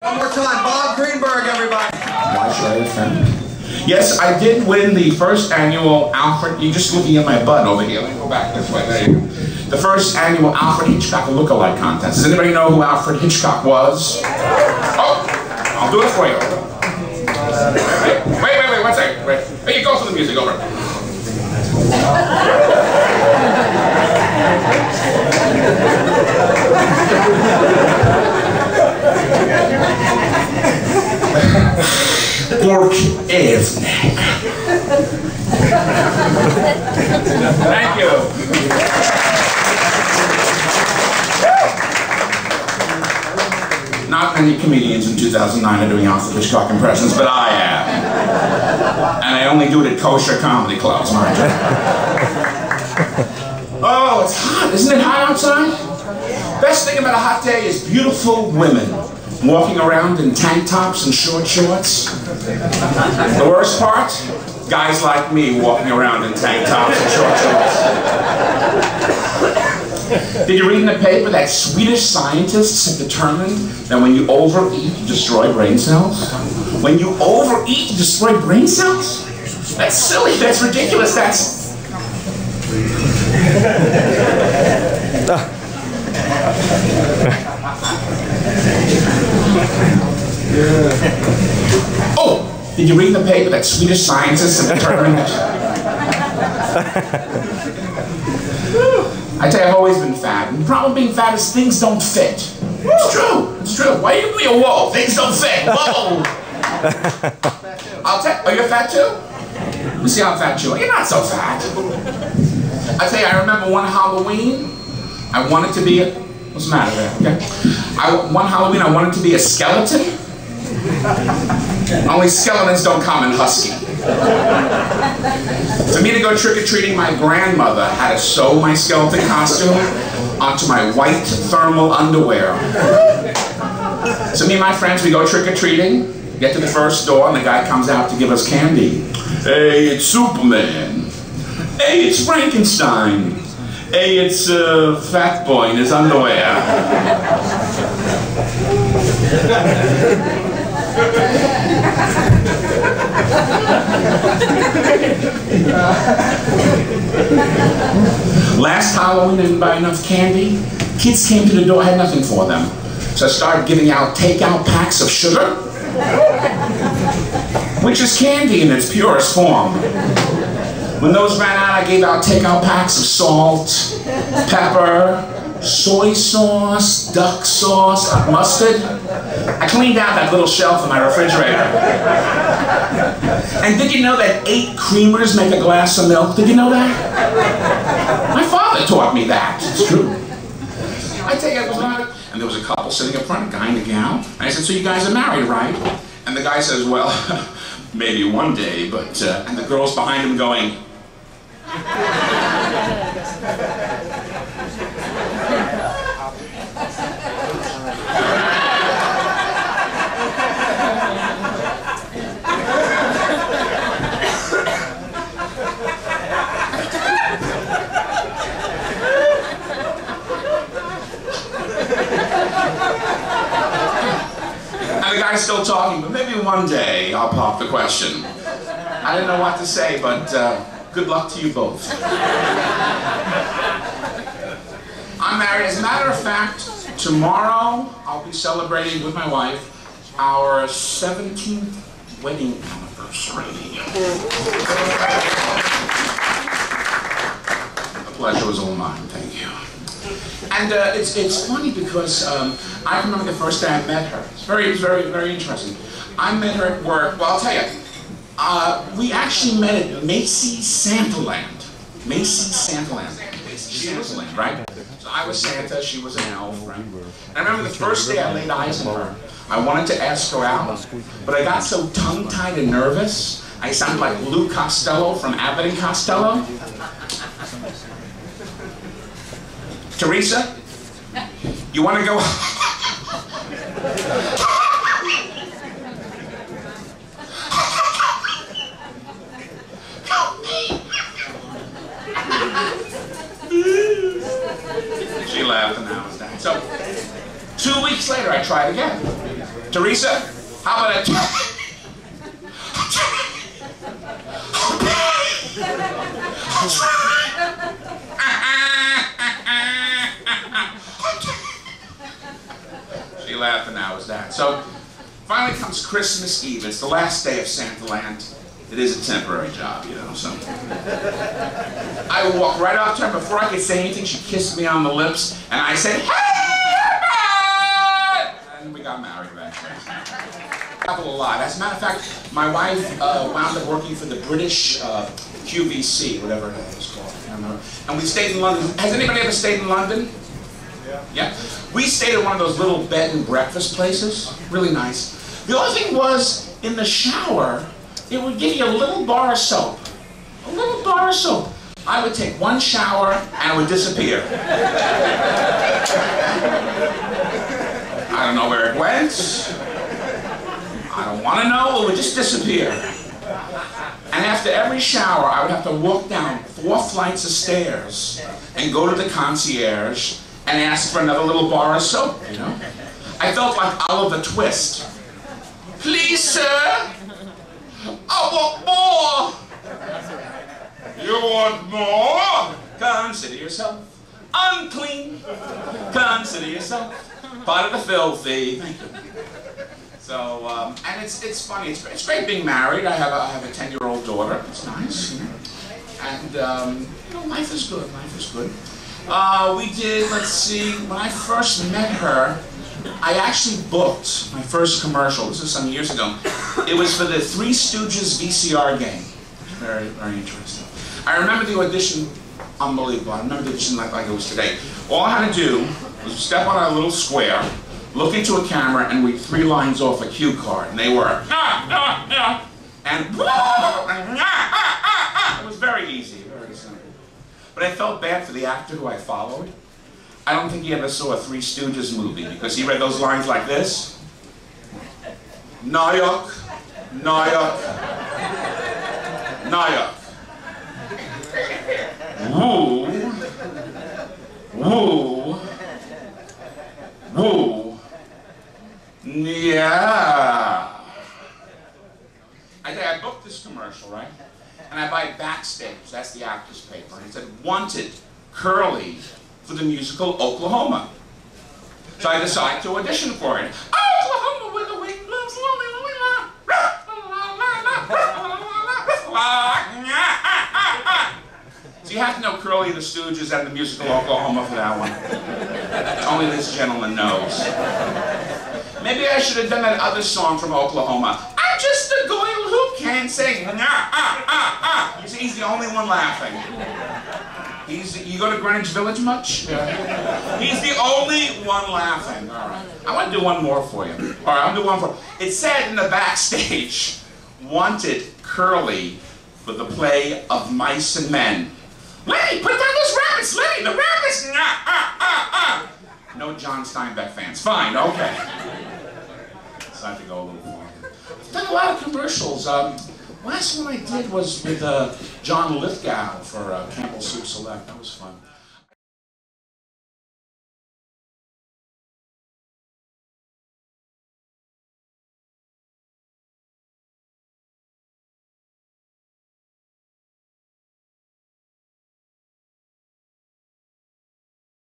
One more time, Bob Greenberg, everybody. Why should I offend? Yes, I did win the first annual Alfred. You're just looking at my butt over here. Let me go back this way. There you go. The first annual Alfred Hitchcock Lookalike Contest. Does anybody know who Alfred Hitchcock was? Oh, I'll do it for you. Wait, one second. Wait. Hey, you go for the music, over. Pork Evnek. Thank you. Not many comedians in 2009 are doing Alfred Hitchcock impressions, but I am. And I only do it at Kosher Comedy clubs, mind you. Oh, it's hot. Isn't it hot outside? Best thing about a hot day is beautiful women walking around in tank tops and short shorts. The worst part? Guys like me walking around in tank tops and short shorts. Did you read in the paper that Swedish scientists have determined that when you overeat, you destroy brain cells? When you overeat, you destroy brain cells? That's silly, that's ridiculous, that's... Oh, did you read in the paper that Swedish scientists have determined that... I tell you, I've always been fat. And the problem being fat is things don't fit. It's true. It's true. Why do you be a whoa? Things don't fit. Whoa! I'll tell you. Oh, you're fat too? Let me see how fat you are. You're not so fat. I tell you, I remember one Halloween, I wanted to be a... What's the matter there? Okay. One Halloween, I wanted to be a skeleton. Only skeletons don't come in husky. For me to go trick-or-treating, my grandmother had to sew my skeleton costume onto my white thermal underwear. So me and my friends, we go trick-or-treating, get to the first door, and the guy comes out to give us candy. Hey, it's Superman. Hey, it's Frankenstein. Hey, it's Fat Boy in his underwear. Last Halloween, I didn't buy enough candy. Kids came to the door, I had nothing for them. So I started giving out takeout packs of sugar, which is candy in its purest form. When those ran out, I gave out takeout packs of salt, pepper, soy sauce, duck sauce, mustard. I cleaned out that little shelf in my refrigerator. And did you know that 8 creamers make a glass of milk? Did you know that? My father taught me that. It's true. I tell you, I was on it, and there was a couple sitting up front, a guy and a gal. And I said, so you guys are married, right? And the guy says, well, maybe one day, but... and the girl's behind him going... And the guy's still talking, but maybe one day I'll pop the question. I didn't know what to say, but good luck to you both. I'm married. As a matter of fact, tomorrow I'll be celebrating with my wife our 17th wedding anniversary. The pleasure was all mine, thank you. And it's funny because I remember the first day I met her. It's very interesting. I met her at work. Well, I'll tell you. We actually met at Macy's Santaland. Macy's Santaland. Santaland, right? So I was Santa, she was an elf, right? And I remember the first day I laid eyes on her. I wanted to ask her out, but I got so tongue-tied and nervous, I sounded like Lou Costello from Abbott and Costello. Teresa, you want to go? She laughed and that was that. So, 2 weeks later I tried again. Teresa, how about a... She laughed and that was that. So finally comes Christmas Eve. It's the last day of Santa Land. It is a temporary job, you know, so. I walk right up to her. Before I could say anything, she kissed me on the lips, and I said, "Hey!" And we got married eventually. Traveled a lot. As a matter of fact, my wife wound up working for the British QVC, whatever it was called. I don't know. And we stayed in London. Has anybody ever stayed in London? Yeah? We stayed at one of those little bed and breakfast places. Really nice. The only thing was, in the shower, it would give you a little bar of soap. A little bar of soap. I would take one shower and it would disappear. I don't know where it went. I don't want to know. It would just disappear. And after every shower, I would have to walk down 4 flights of stairs and go to the concierge and ask for another little bar of soap, you know? I felt like Oliver Twist. "Please, sir, I want more." "You want more? Consider yourself unclean. Consider yourself part of the filthy." Thank you. So, and it's funny. It's great being married. I have a 10-year-old daughter. It's nice, you know? And you know, life is good. Life is good. We did. Let's see. When I first met her, I actually booked my first commercial. This is some years ago. It was for the Three Stooges VCR game. Very, very interesting. I remember the audition, unbelievable. I remember the audition like it was today. All I had to do was step on a little square, look into a camera, and read 3 lines off a cue card. And they were, and it was very easy, very simple. But I felt bad for the actor who I followed. I don't think he ever saw a Three Stooges movie because he read those lines like this. Nayak, Nayak, Nayak. Woo, woo, woo, yeah. I booked this commercial, right? And I buy Backstage, that's the actor's paper, and it said, "Wanted, Curly, for the musical Oklahoma." So I decided to audition for it. Oklahoma with the wind blows. So you have to know Curly the Stooges and the musical Oklahoma for that one. Only this gentleman knows. Maybe I should have done that other song from Oklahoma. "I'm just a girl who can sing." You see, he's the only one laughing. You go to Greenwich Village much? Yeah. He's the only one laughing. All right. I want to do one more for you. All right, I'll do one for you. It said in the Backstage, "Wanted, Curly, for the play of Mice and Men." "Lenny, put down those rabbits, Lenny, the rabbits!" No John Steinbeck fans. Fine, okay. Decided to go a little farther. I've done a lot of commercials. Last one I did was with John Lithgow for Campbell Soup Select. That was fun.